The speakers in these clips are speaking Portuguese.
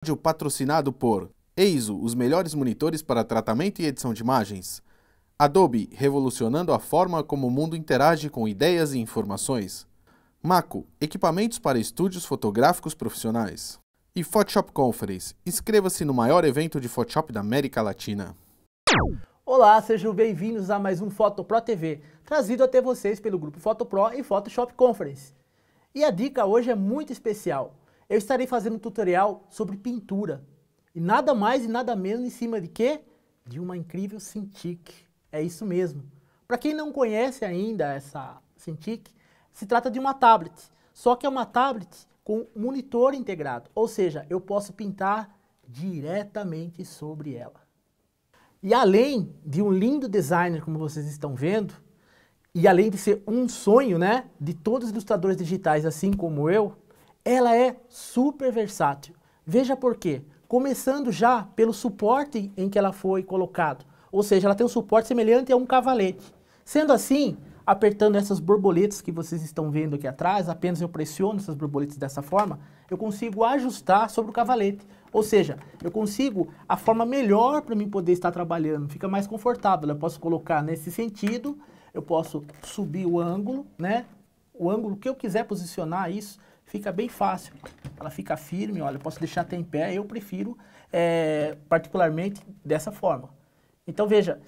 Vídeo patrocinado por Eizo, os melhores monitores para tratamento e edição de imagens. Adobe, revolucionando a forma como o mundo interage com ideias e informações. Mako, equipamentos para estúdios fotográficos profissionais. E Photoshop Conference, inscreva-se no maior evento de Photoshop da América Latina. Olá, sejam bem-vindos a mais um PhotoPro TV, trazido até vocês pelo grupo PhotoPro e Photoshop Conference. E a dica hoje é muito especial. Eu estarei fazendo um tutorial sobre pintura. E nada mais e nada menos em cima de quê? De uma incrível Cintiq. É isso mesmo. Para quem não conhece ainda essa Cintiq, se trata de uma tablet. Só que é uma tablet com monitor integrado. Ou seja, eu posso pintar diretamente sobre ela. E além de um lindo design, como vocês estão vendo, e além de ser um sonho, né, de todos os ilustradores digitais, assim como eu, ela é super versátil. Veja por quê. Começando já pelo suporte em que ela foi colocado. Ou seja, ela tem um suporte semelhante a um cavalete. Sendo assim, apertando essas borboletas que vocês estão vendo aqui atrás, apenas eu pressiono essas borboletas dessa forma, eu consigo ajustar sobre o cavalete. Ou seja, eu consigo a forma melhor para mim poder estar trabalhando, fica mais confortável. Eu posso colocar nesse sentido, eu posso subir o ângulo, né? O ângulo que eu quiser posicionar isso, fica bem fácil. Ela fica firme, olha, eu posso deixar até em pé, eu prefiro particularmente dessa forma. Então veja,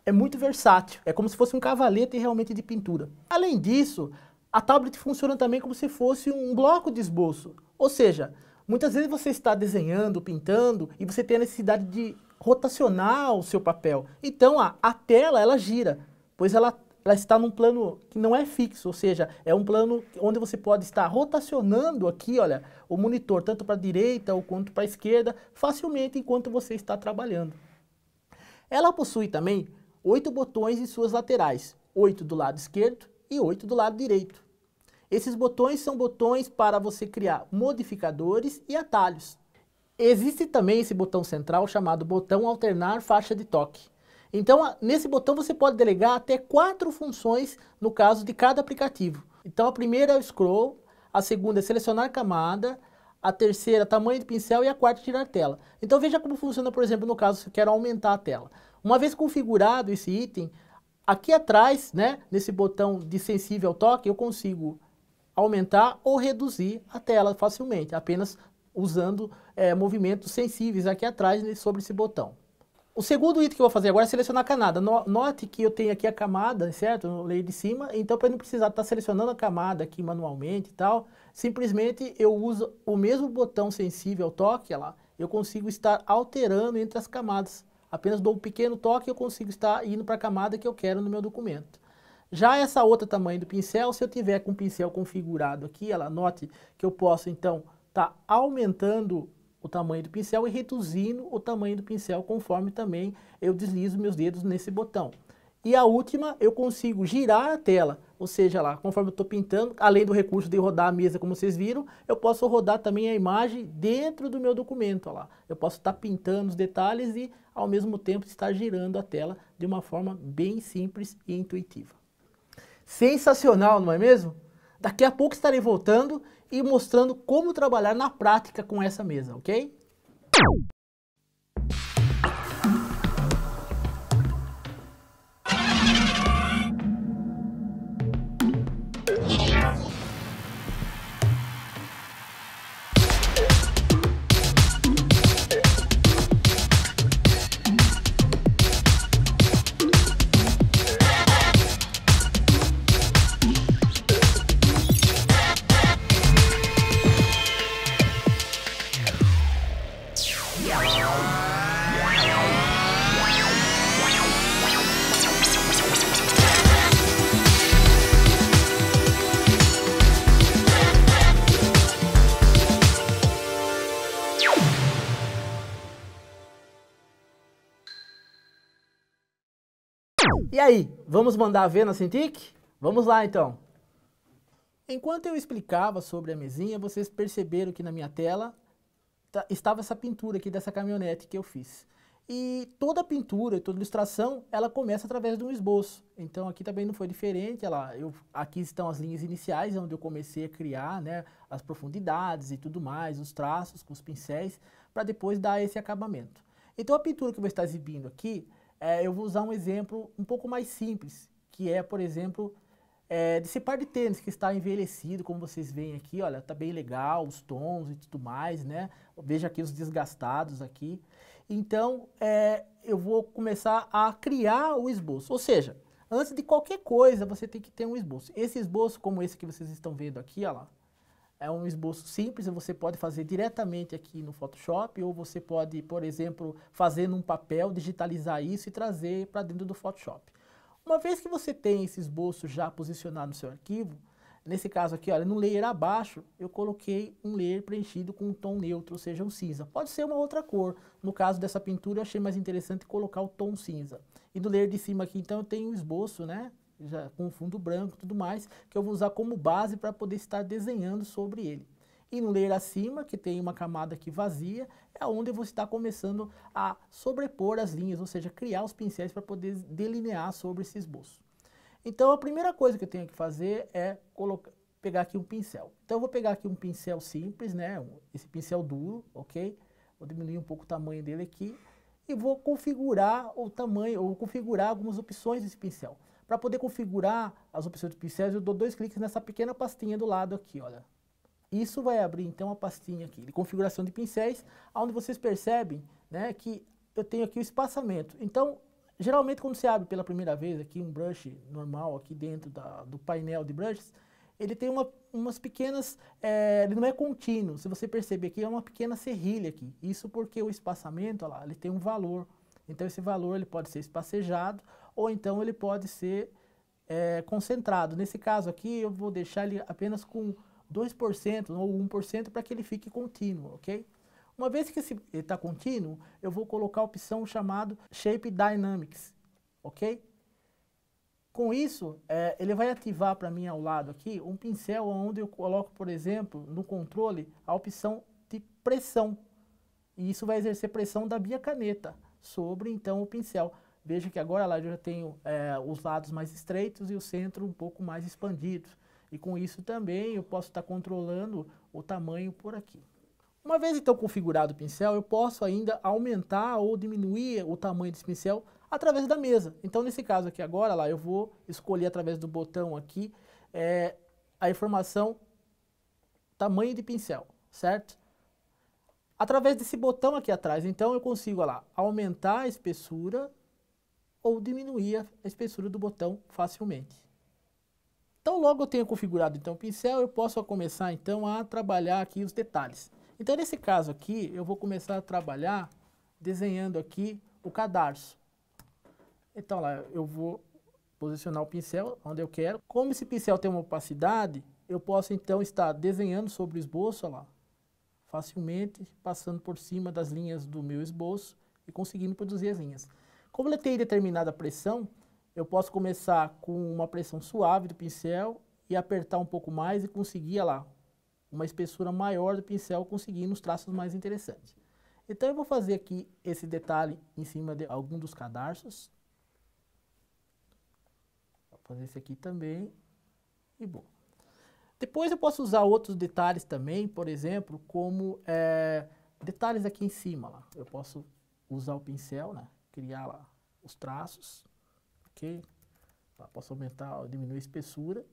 é muito versátil, é como se fosse um cavalete realmente de pintura. Além disso, a tablet funciona também como se fosse um bloco de esboço. Ou seja, muitas vezes você está desenhando, pintando, e você tem a necessidade de rotacionar o seu papel. Então a tela, ela gira, pois ela está num plano que não é fixo, ou seja, é um plano onde você pode estar rotacionando aqui, olha, o monitor, tanto para a direita ou quanto para a esquerda, facilmente enquanto você está trabalhando. Ela possui também 8 botões em suas laterais, 8 do lado esquerdo e 8 do lado direito. Esses botões são botões para você criar modificadores e atalhos. Existe também esse botão central chamado botão alternar faixa de toque. Então, nesse botão você pode delegar até 4 funções no caso de cada aplicativo. Então, a primeira é o scroll, a segunda é selecionar camada, a terceira tamanho de pincel e a quarta tirar tela. Então, veja como funciona, por exemplo, no caso se eu quero aumentar a tela. Uma vez configurado esse item, aqui atrás, né, nesse botão de sensível ao toque, eu consigo aumentar ou reduzir a tela facilmente, apenas usando movimentos sensíveis aqui atrás sobre esse botão. O segundo item que eu vou fazer agora é selecionar a camada. Note que eu tenho aqui a camada, certo? No layer de cima, então para não precisar estar selecionando a camada aqui manualmente e tal, simplesmente eu uso o mesmo botão sensível ao toque, lá, eu consigo estar alterando entre as camadas. Apenas dou um pequeno toque e eu consigo estar indo para a camada que eu quero no meu documento. Já essa outra tamanho do pincel, se eu tiver com o pincel configurado aqui, ela note que eu posso então estar aumentando o tamanho do pincel e reduzindo o tamanho do pincel conforme também eu deslizo meus dedos nesse botão. E a última, eu consigo girar a tela, ou seja, lá, conforme eu estou pintando, além do recurso de rodar a mesa, como vocês viram, eu posso rodar também a imagem dentro do meu documento. Ó lá. Eu posso estar pintando os detalhes e, ao mesmo tempo, estar girando a tela de uma forma bem simples e intuitiva. Sensacional, não é mesmo? Daqui a pouco estarei voltando e mostrando como trabalhar na prática com essa mesa, ok? E aí, vamos mandar ver na Cintiq? Vamos lá então. Enquanto eu explicava sobre a mesinha, vocês perceberam que na minha tela estava essa pintura aqui dessa caminhonete que eu fiz. E toda pintura e toda ilustração, ela começa através de um esboço. Então aqui também não foi diferente, aqui estão as linhas iniciais, onde eu comecei a criar, né, as profundidades e tudo mais, os traços com os pincéis, para depois dar esse acabamento. Então a pintura que eu vou estar exibindo aqui, eu vou usar um exemplo um pouco mais simples, que é, por exemplo, desse par de tênis que está envelhecido, como vocês veem aqui, olha, tá bem legal, os tons e tudo mais, né? Veja aqui os desgastados aqui. Então, eu vou começar a criar o esboço. Ou seja, antes de qualquer coisa, você tem que ter um esboço. Esse esboço, como esse que vocês estão vendo aqui, olha lá, é um esboço simples, você pode fazer diretamente aqui no Photoshop, ou você pode, por exemplo, fazer num papel, digitalizar isso e trazer para dentro do Photoshop. Uma vez que você tem esse esboço já posicionado no seu arquivo, nesse caso aqui, olha, no layer abaixo, eu coloquei um layer preenchido com um tom neutro, ou seja, um cinza. Pode ser uma outra cor. No caso dessa pintura, eu achei mais interessante colocar o tom cinza. E no layer de cima aqui, então, eu tenho um esboço, né, já com fundo branco e tudo mais, que eu vou usar como base para poder estar desenhando sobre ele. E no layer acima, que tem uma camada aqui vazia, é onde eu vou estar começando a sobrepor as linhas, ou seja, criar os pincéis para poder delinear sobre esse esboço. Então a primeira coisa que eu tenho que fazer é pegar aqui um pincel. Então eu vou pegar aqui um pincel simples, né, esse pincel duro, ok? Vou diminuir um pouco o tamanho dele aqui e vou configurar o tamanho, ou configurar algumas opções desse pincel. Para poder configurar as opções do pincel, eu dou 2 cliques nessa pequena pastinha do lado aqui, olha. Isso vai abrir então a pastinha aqui de configuração de pincéis, onde vocês percebem, né, que eu tenho aqui o espaçamento. Então, geralmente quando você abre pela primeira vez aqui um brush normal aqui dentro do painel de brushes, ele tem umas pequenas, ele não é contínuo, se você perceber aqui é uma pequena serrilha aqui. Isso porque o espaçamento, olha lá, ele tem um valor. Então esse valor ele pode ser espacejado ou então ele pode ser concentrado. Nesse caso aqui eu vou deixar ele apenas com 2% ou 1% para que ele fique contínuo, ok? Uma vez que ele está contínuo, eu vou colocar a opção chamada Shape Dynamics, ok? Com isso, ele vai ativar para mim ao lado aqui um pincel onde eu coloco, por exemplo, no controle, a opção de pressão. E isso vai exercer pressão da minha caneta sobre, então, o pincel. Veja que agora lá eu já tenho os lados mais estreitos e o centro um pouco mais expandido. E com isso também eu posso estar controlando o tamanho por aqui. Uma vez então configurado o pincel, eu posso ainda aumentar ou diminuir o tamanho desse pincel através da mesa. Então nesse caso aqui agora, lá eu vou escolher através do botão aqui a informação tamanho de pincel, certo? Através desse botão aqui atrás, então eu consigo lá, aumentar a espessura ou diminuir a espessura do botão facilmente. Então logo eu tenho configurado então o pincel, eu posso começar então a trabalhar aqui os detalhes. Então nesse caso aqui, eu vou começar a trabalhar desenhando aqui o cadarço. Então lá eu vou posicionar o pincel onde eu quero. Como esse pincel tem uma opacidade, eu posso então estar desenhando sobre o esboço, olha lá, facilmente, passando por cima das linhas do meu esboço e conseguindo produzir as linhas. Como ele tem determinada pressão, eu posso começar com uma pressão suave do pincel e apertar um pouco mais e conseguir, olha lá, uma espessura maior do pincel, conseguindo os traços mais interessantes. Então eu vou fazer aqui esse detalhe em cima de algum dos cadarços. Vou fazer esse aqui também. E bom. Depois eu posso usar outros detalhes também, por exemplo, como detalhes aqui em cima. Lá. Eu posso usar o pincel, né, criar lá os traços. Ok? Posso aumentar ou diminuir a espessura.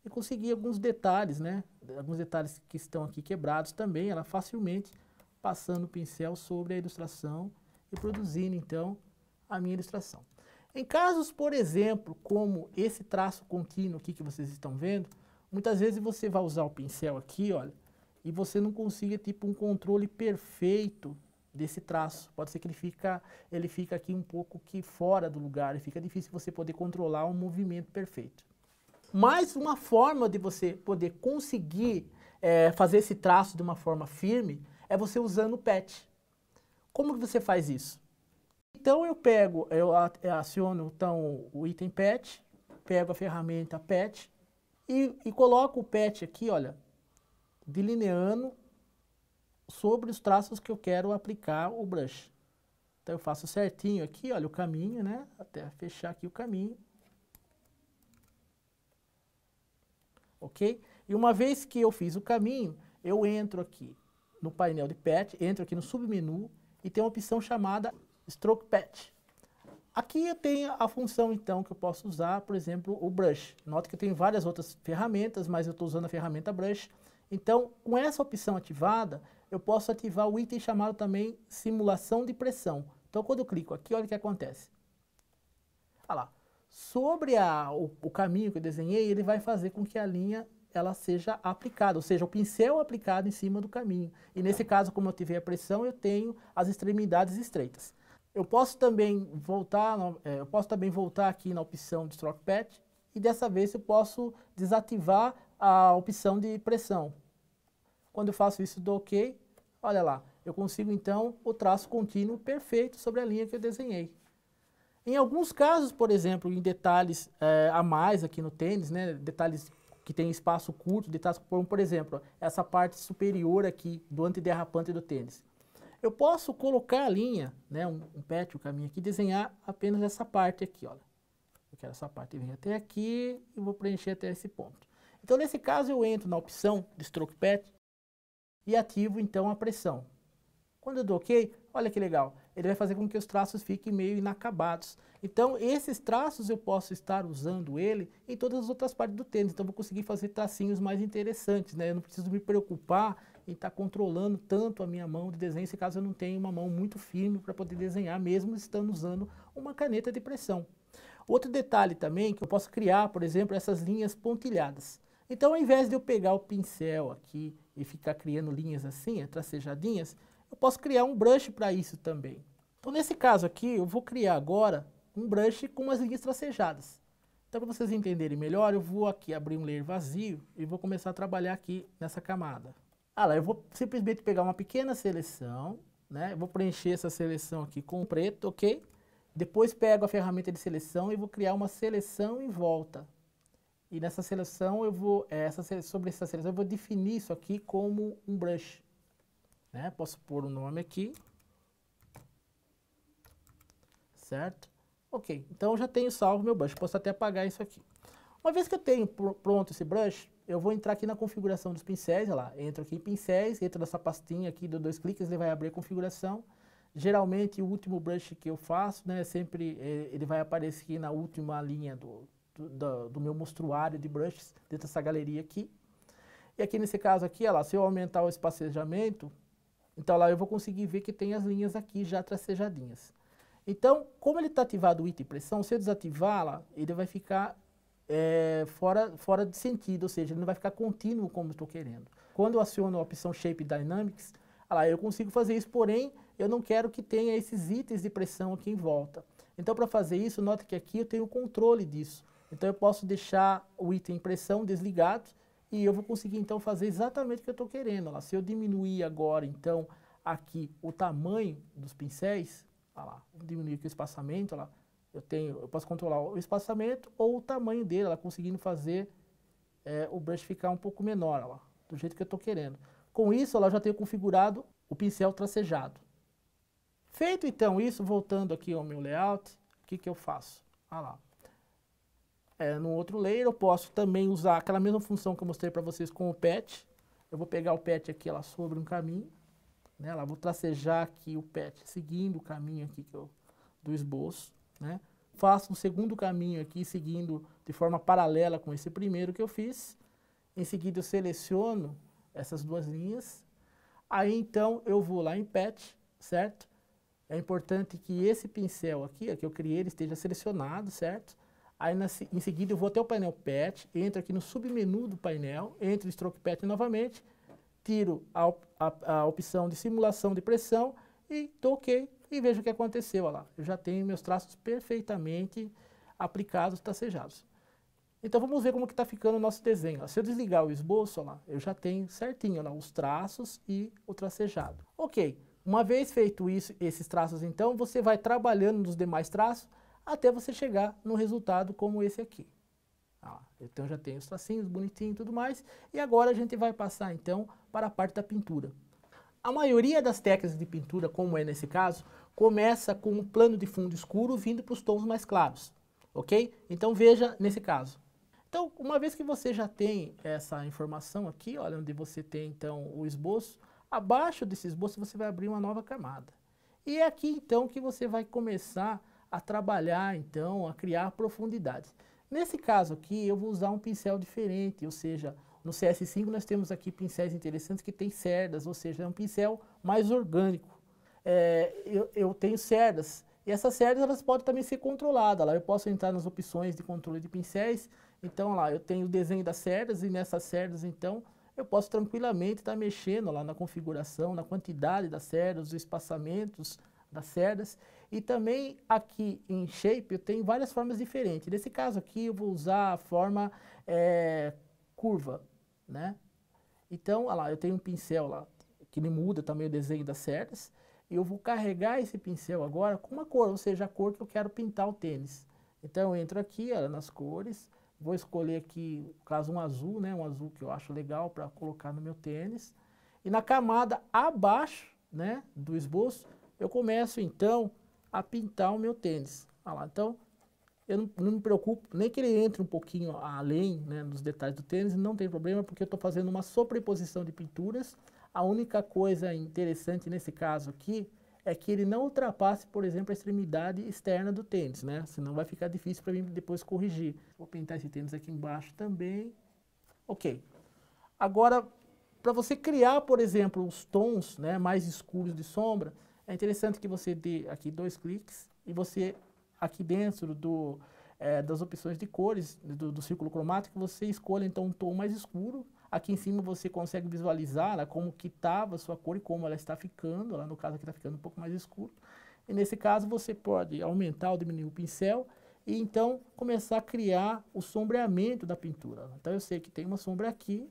E conseguir alguns detalhes, né? Alguns detalhes que estão aqui quebrados também, ela facilmente passando o pincel sobre a ilustração e produzindo então a minha ilustração. Em casos, por exemplo, como esse traço contínuo aqui que vocês estão vendo, muitas vezes você vai usar o pincel aqui, olha, e você não consiga tipo um controle perfeito desse traço. Pode ser que ele fica aqui um pouco que fora do lugar, e fica difícil você poder controlar um movimento perfeito. Mas uma forma de você poder conseguir fazer esse traço de uma forma firme é você usando o patch. Como que você faz isso? Então eu aciono então, o item patch, pego a ferramenta patch e coloco o patch aqui, olha, delineando sobre os traços que eu quero aplicar o brush. Então eu faço certinho aqui, olha o caminho, né? Até fechar aqui o caminho. Ok? E uma vez que eu fiz o caminho, eu entro aqui no painel de Patch, entro aqui no submenu e tem uma opção chamada Stroke Patch. Aqui eu tenho a função então que eu posso usar, por exemplo, o Brush. Nota que eu tenho várias outras ferramentas, mas eu estou usando a ferramenta Brush. Então, com essa opção ativada, eu posso ativar o item chamado também Simulação de Pressão. Então, quando eu clico aqui, olha o que acontece. Olha lá. Sobre o caminho que eu desenhei, ele vai fazer com que a linha ela seja aplicada, ou seja, o pincel aplicado em cima do caminho. E nesse caso, como eu ativei a pressão, eu tenho as extremidades estreitas. Eu posso também voltar aqui na opção de Stroke Patch e dessa vez eu posso desativar a opção de pressão. Quando eu faço isso, dou OK, olha lá, eu consigo então o traço contínuo perfeito sobre a linha que eu desenhei. Em alguns casos, por exemplo, em detalhes a mais aqui no tênis, né, detalhes que tem espaço curto, detalhes como, por exemplo, essa parte superior aqui do antiderrapante do tênis. Eu posso colocar a linha, né, um patch, o caminho aqui, desenhar apenas essa parte aqui, olha. Eu quero essa parte, eu venho até aqui e vou preencher até esse ponto. Então, nesse caso, eu entro na opção de Stroke Patch e ativo, então, a pressão. Quando eu dou OK, olha que legal, ele vai fazer com que os traços fiquem meio inacabados. Então, esses traços eu posso estar usando ele em todas as outras partes do tênis. Então, eu vou conseguir fazer tracinhos mais interessantes, né? Eu não preciso me preocupar em estar controlando tanto a minha mão de desenho, se caso eu não tenho uma mão muito firme para poder desenhar, mesmo estando usando uma caneta de pressão. Outro detalhe também, que eu posso criar, por exemplo, essas linhas pontilhadas. Então, ao invés de eu pegar o pincel aqui e ficar criando linhas assim, tracejadinhas, eu posso criar um brush para isso também. Então, nesse caso aqui, eu vou criar agora um brush com umas linhas tracejadas. Então, para vocês entenderem melhor, eu vou aqui abrir um layer vazio e vou começar a trabalhar aqui nessa camada. Lá, eu vou simplesmente pegar uma pequena seleção, né? Eu vou preencher essa seleção aqui com preto, ok? Depois pego a ferramenta de seleção e vou criar uma seleção em volta. E nessa seleção eu vou, sobre essa seleção eu vou definir isso aqui como um brush. Né? Posso pôr o nome aqui. Certo? Ok, então eu já tenho salvo meu brush, posso até apagar isso aqui. Uma vez que eu tenho pronto esse brush, eu vou entrar aqui na configuração dos pincéis, olha lá, entro aqui em pincéis, entro nessa pastinha aqui, dou 2 cliques, ele vai abrir a configuração. Geralmente o último brush que eu faço, né, sempre ele vai aparecer aqui na última linha do meu mostruário de brushes, dentro dessa galeria aqui. E aqui nesse caso aqui, olha lá, se eu aumentar o espacejamento, então lá eu vou conseguir ver que tem as linhas aqui já tracejadinhas. Então, como ele está ativado o item pressão, se eu desativar lá, ele vai ficar fora de sentido, ou seja, ele não vai ficar contínuo como eu estou querendo. Quando eu aciono a opção Shape Dynamics, lá, eu consigo fazer isso, porém, eu não quero que tenha esses itens de pressão aqui em volta. Então, para fazer isso, note que aqui eu tenho o controle disso. Então, eu posso deixar o item pressão desligado e eu vou conseguir, então, fazer exatamente o que eu estou querendo. Lá. Se eu diminuir agora, então, aqui o tamanho dos pincéis, olha lá, vou diminuir aqui o espaçamento, olha lá, eu posso controlar o espaçamento ou o tamanho dele, ela conseguindo fazer o brush ficar um pouco menor, olha lá, do jeito que eu estou querendo. Com isso, ela já tenho configurado o pincel tracejado. Feito então isso, voltando aqui ao meu layout, o que eu faço? Olha lá. No outro layer eu posso também usar aquela mesma função que eu mostrei para vocês com o patch. Eu vou pegar o patch aqui ela sobre um caminho, né? Lá, vou tracejar aqui o patch seguindo o caminho aqui do esboço, né? Faço um segundo caminho aqui seguindo de forma paralela com esse primeiro que eu fiz. Em seguida eu seleciono essas duas linhas. Aí então eu vou lá em patch, certo? É importante que esse pincel aqui, que eu criei, ele esteja selecionado, certo? Aí em seguida eu vou até o painel patch, entro aqui no submenu do painel, entro em Stroke Patch novamente, tiro a opção de simulação de pressão e dou OK e vejo o que aconteceu. Olha lá, eu já tenho meus traços perfeitamente aplicados, tracejados. Então vamos ver como que está ficando o nosso desenho. Se eu desligar o esboço, olha lá, eu já tenho certinho olha lá, os traços e o tracejado. Ok, uma vez feito isso, esses traços então, você vai trabalhando nos demais traços até você chegar no resultado como esse aqui. Então já tenho os tracinhos bonitinhos e tudo mais. E agora a gente vai passar então para a parte da pintura. A maioria das técnicas de pintura, como é nesse caso, começa com um plano de fundo escuro vindo para os tons mais claros, ok? Então veja nesse caso. Então, uma vez que você já tem essa informação aqui, olha onde você tem então o esboço, abaixo desse esboço você vai abrir uma nova camada. E é aqui então que você vai começar a trabalhar então, a criar profundidades. Nesse caso aqui eu vou usar um pincel diferente, ou seja, no CS5 nós temos aqui pincéis interessantes que tem cerdas, ou seja, é um pincel mais orgânico. Eu tenho cerdas, e essas cerdas elas podem também ser controladas. Lá eu posso entrar nas opções de controle de pincéis, então lá eu tenho o desenho das cerdas, e nessas cerdas então eu posso tranquilamente estar mexendo lá na configuração, na quantidade das cerdas, os espaçamentos das cerdas. E também aqui em Shape eu tenho várias formas diferentes. Nesse caso aqui eu vou usar a forma curva, né? Então, olha lá, eu tenho um pincel lá, que ele muda também o desenho das cerdas, e eu vou carregar esse pincel agora com uma cor, ou seja, a cor que eu quero pintar o tênis. Então, eu entro aqui, olha, nas cores, vou escolher aqui, no caso, um azul, né? Um azul que eu acho legal para colocar no meu tênis. E na camada abaixo, né, do esboço, eu começo, então, a pintar o meu tênis. Olha lá, então, eu não me preocupo, nem que ele entre um pouquinho além, né, nos detalhes do tênis, não tem problema, porque eu estou fazendo uma sobreposição de pinturas. A única coisa interessante nesse caso aqui é que ele não ultrapasse, por exemplo, a extremidade externa do tênis, né? Senão vai ficar difícil para mim depois corrigir. Vou pintar esse tênis aqui embaixo também. Ok. Agora, para você criar, por exemplo, os tons, né, mais escuros de sombra, é interessante que você dê aqui 2 cliques e você, aqui dentro das opções de cores, do círculo cromático, você escolhe então um tom mais escuro. Aqui em cima você consegue visualizar lá, como que estava a sua cor e como ela está ficando. Lá no caso aqui está ficando um pouco mais escuro. E nesse caso você pode aumentar ou diminuir o pincel e então começar a criar o sombreamento da pintura. Então eu sei que tem uma sombra aqui.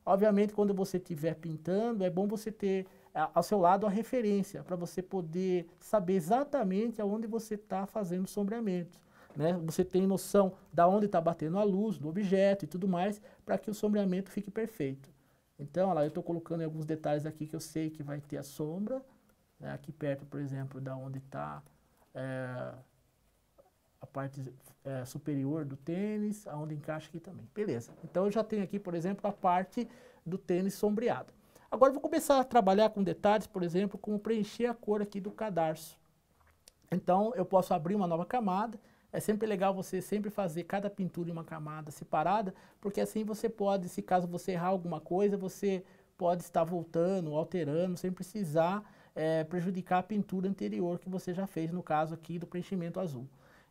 Obviamente, quando você estiver pintando, é bom você ter ao seu lado a referência, para você poder saber exatamente aonde você está fazendo o sombreamento. Né? Você tem noção da onde está batendo a luz, do objeto e tudo mais, para que o sombreamento fique perfeito. Então, olha lá, eu estou colocando alguns detalhes aqui que eu sei que vai ter a sombra. Né? Aqui perto, por exemplo, da onde está a parte superior do tênis, aonde encaixa aqui também. Beleza. Então eu já tenho aqui, por exemplo, a parte do tênis sombreada. Agora eu vou começar a trabalhar com detalhes, por exemplo, como preencher a cor aqui do cadarço. Então eu posso abrir uma nova camada. É sempre legal você sempre fazer cada pintura em uma camada separada, porque assim você pode, se caso você errar alguma coisa, você pode estar voltando, alterando, sem precisar prejudicar a pintura anterior que você já fez, no caso aqui do preenchimento azul.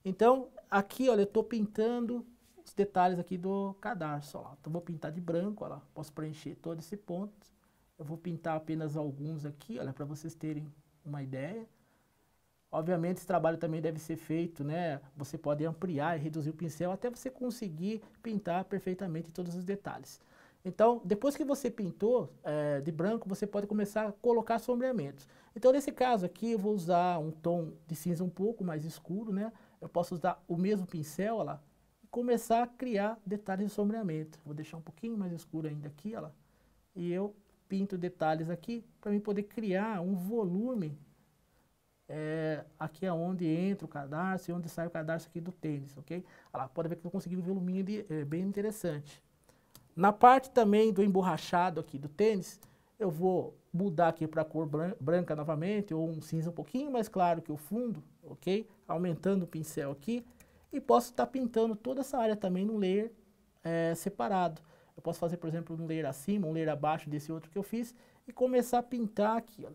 Então, aqui, olha, eu estou pintando os detalhes aqui do cadarço, ó. Então, vou pintar de branco, ó, posso preencher todo esse ponto. Eu vou pintar apenas alguns aqui, olha, para vocês terem uma ideia. Obviamente, esse trabalho também deve ser feito, né? Você pode ampliar e reduzir o pincel até você conseguir pintar perfeitamente todos os detalhes. Então, depois que você pintou de branco, você pode começar a colocar sombreamentos. Então, nesse caso aqui, eu vou usar um tom de cinza um pouco mais escuro, né? Eu posso usar o mesmo pincel, olha lá, e começar a criar detalhes de sombreamento. Vou deixar um pouquinho mais escuro ainda aqui, olha lá, e eu pinto detalhes aqui para mim poder criar um volume aqui é onde entra o cadarço e onde sai o cadarço aqui do tênis, ok? Olha lá, pode ver que eu consegui um voluminho bem interessante. Na parte também do emborrachado aqui do tênis, eu vou mudar aqui para a cor branca novamente, ou um cinza um pouquinho mais claro que o fundo, ok? Aumentando o pincel aqui. E posso estar pintando toda essa área também num layer separado. Eu posso fazer, por exemplo, um layer acima, um layer abaixo desse outro que eu fiz, e começar a pintar aqui, ó.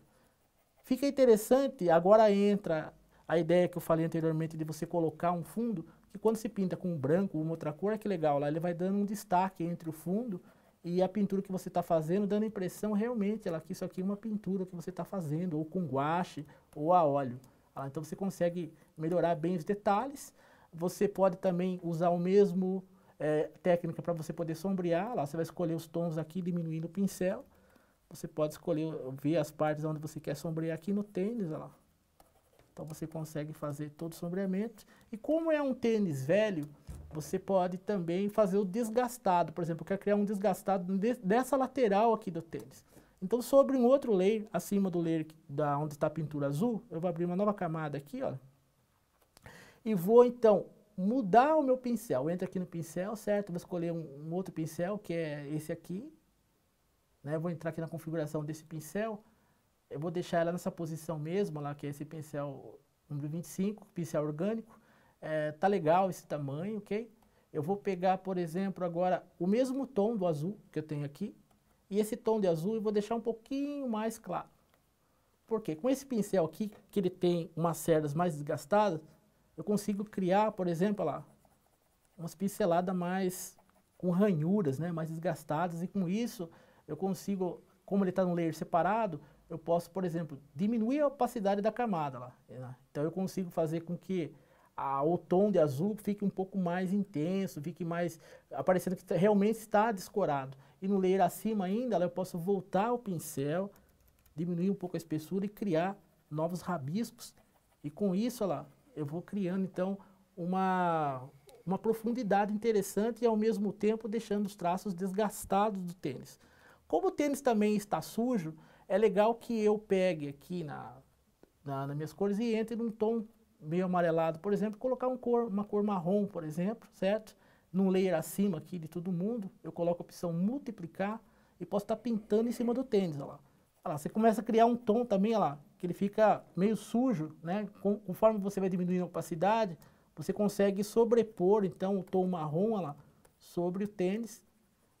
Fica interessante, agora entra a ideia que eu falei anteriormente de você colocar um fundo, que quando se pinta com um branco ou uma outra cor, que legal, lá ele vai dando um destaque entre o fundo e a pintura que você está fazendo, dando a impressão realmente que isso aqui é uma pintura que você está fazendo, ou com guache, ou a óleo. Então você consegue melhorar bem os detalhes. Você pode também usar o mesmo técnica para você poder sombrear. Lá você vai escolher os tons aqui, diminuindo o pincel. Você pode escolher, ver as partes onde você quer sombrear aqui no tênis, olha lá. Então você consegue fazer todo o sombreamento. E como é um tênis velho, você pode também fazer o desgastado. Por exemplo, eu quero criar um desgastado dessa lateral aqui do tênis. Então, sobre um outro layer, acima do layer onde está a pintura azul, eu vou abrir uma nova camada aqui, ó. E vou, então, mudar o meu pincel. Eu entro aqui no pincel, certo? Vou escolher um outro pincel, que é esse aqui. Né? Eu vou entrar aqui na configuração desse pincel. Eu vou deixar ela nessa posição mesmo, lá, que é esse pincel número 25, pincel orgânico. Tá legal esse tamanho, ok? Eu vou pegar, por exemplo, agora o mesmo tom do azul que eu tenho aqui. E esse tom de azul eu vou deixar um pouquinho mais claro. Por quê? Com esse pincel aqui, que ele tem umas cerdas mais desgastadas, eu consigo criar, por exemplo, lá, umas pinceladas mais com ranhuras, né, mais desgastadas. E com isso, eu consigo, como ele está num layer separado, eu posso, por exemplo, diminuir a opacidade da camada lá. Né? Então eu consigo fazer com que o tom de azul fique um pouco mais intenso, fique mais aparecendo que realmente está descorado. E no layer acima ainda, eu posso voltar o pincel, diminuir um pouco a espessura e criar novos rabiscos. E com isso, olha lá, eu vou criando então uma profundidade interessante e ao mesmo tempo deixando os traços desgastados do tênis. Como o tênis também está sujo, é legal que eu pegue aqui nas minhas cores e entre num tom meio amarelado, por exemplo, colocar uma cor marrom, por exemplo, certo? Num layer acima aqui de todo mundo, eu coloco a opção multiplicar e posso estar pintando em cima do tênis, olha lá. Olha lá, você começa a criar um tom também, olha lá, que ele fica meio sujo, né? Conforme você vai diminuindo a opacidade, você consegue sobrepor, então, o tom marrom, olha lá, sobre o tênis.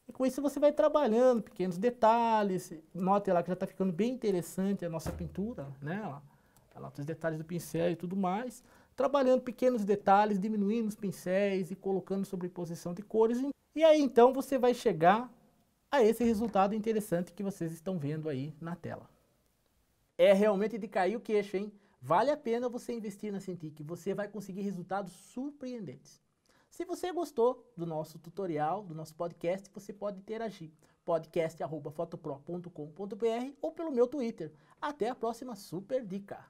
E com isso você vai trabalhando pequenos detalhes. Note lá que já está ficando bem interessante a nossa pintura, né? Olha lá, os detalhes do pincel e tudo mais. Trabalhando pequenos detalhes, diminuindo os pincéis e colocando sobreposição de cores. E aí, então, você vai chegar a esse resultado interessante que vocês estão vendo aí na tela. É realmente de cair o queixo, hein? Vale a pena você investir na Cintiq, você vai conseguir resultados surpreendentes. Se você gostou do nosso tutorial, do nosso podcast, você pode interagir. podcast@fotopro.com.br ou pelo meu Twitter. Até a próxima super dica!